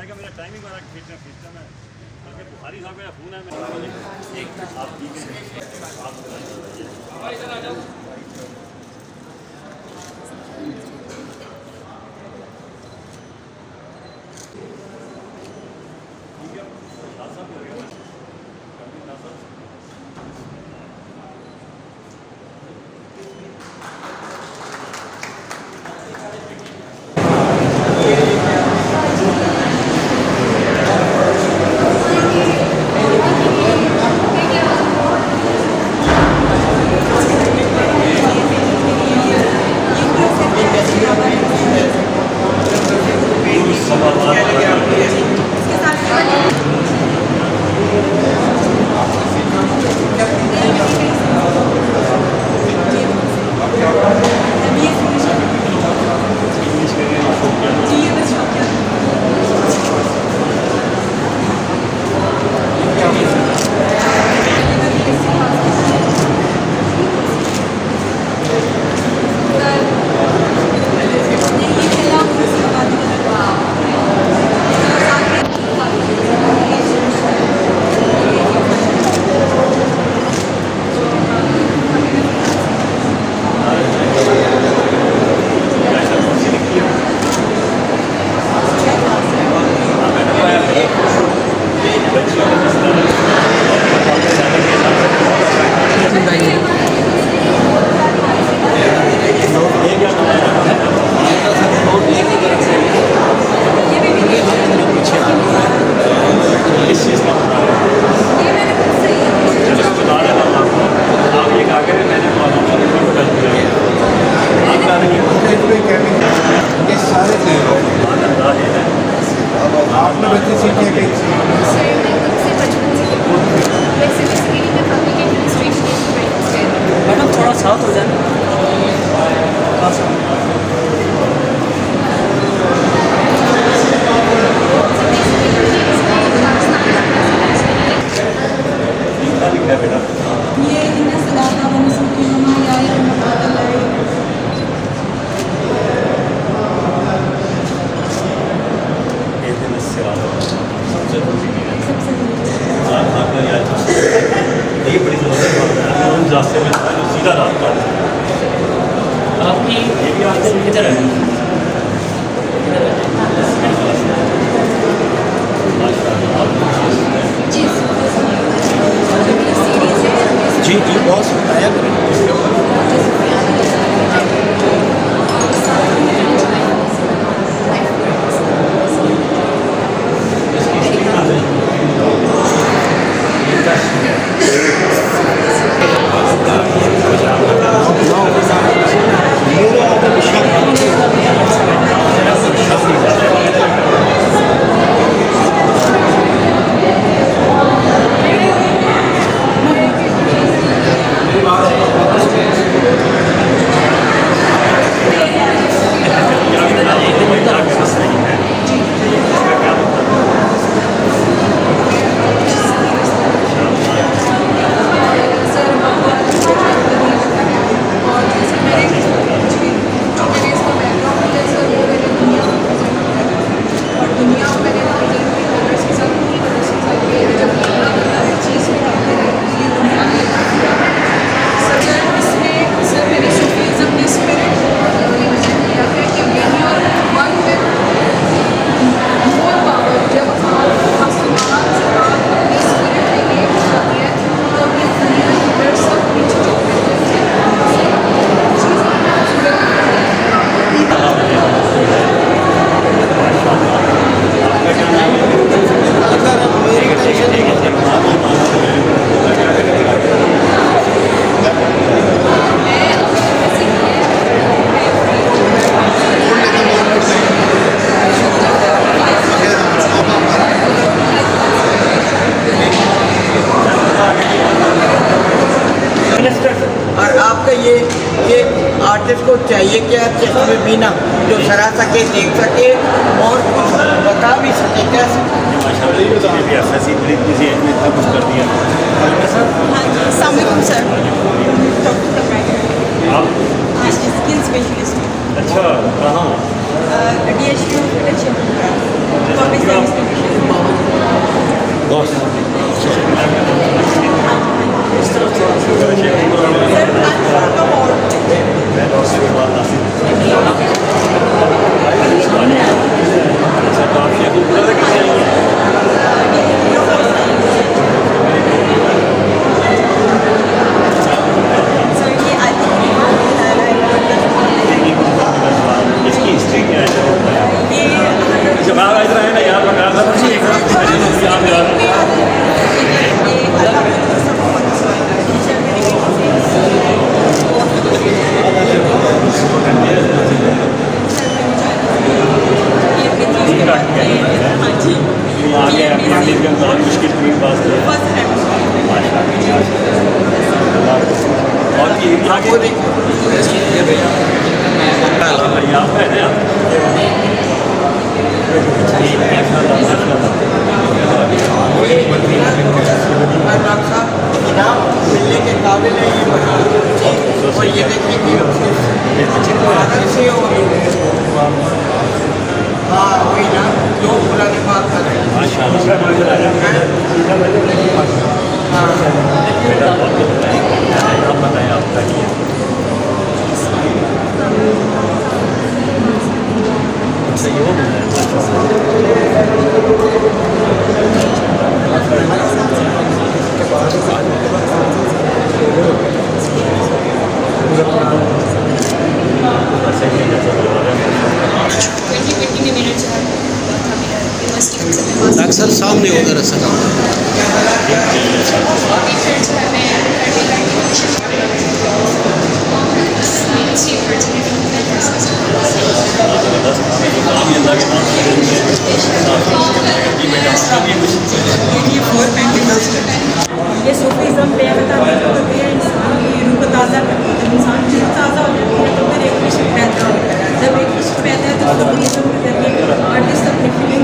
मैं क्या मेरा टाइमिंग वाला खींचना मैं आगे बुखारी साहब का फ़ोन है मेरा आप ठीक है आप इधर आ जाओ। साथ हो जाए ये बड़ी रास्ते में था जो सीधा रास्ता आपकी किधर है जी जी बहुत बताया और आपका ये आर्टिस्ट को चाहिए क्या चश्मे बिना जो सरा सके देख सके और कुछ बता भी सके कैसे ऐसी बड़ी किसी एज में इतना कुछ कर दिया सर आप स्किन स्पेशलिस्ट अच्छा कहाँ DHU इसकी हिस्ट्री क्या है? जब आप इधर आए ना यहाँ पर कहा था मुझे आगे अपने बहुत मुश्किल की बात और ये आगे यहाँ पे है डॉक्टर साहब इनाम मिलने के काबिल है ये बना और ये देखिए कि भारत से और हाँ वही ना जो पुरानी बात कर रहे हैं आप बताएं आपका क्या सही हो डॉक्टर सर सामने उधर सर ये सूफीज़्म बेअताबी जो होती है इंसान की रूह को ताज़ा करती है। इंसान की रूह ताज़ा हो जाती है तो फिर एक इश्क पैदा होता है। जब एक इश्क पैदा है तो सूफीज़्म के जरिए आर्टिस्ट अपनी फीलिंग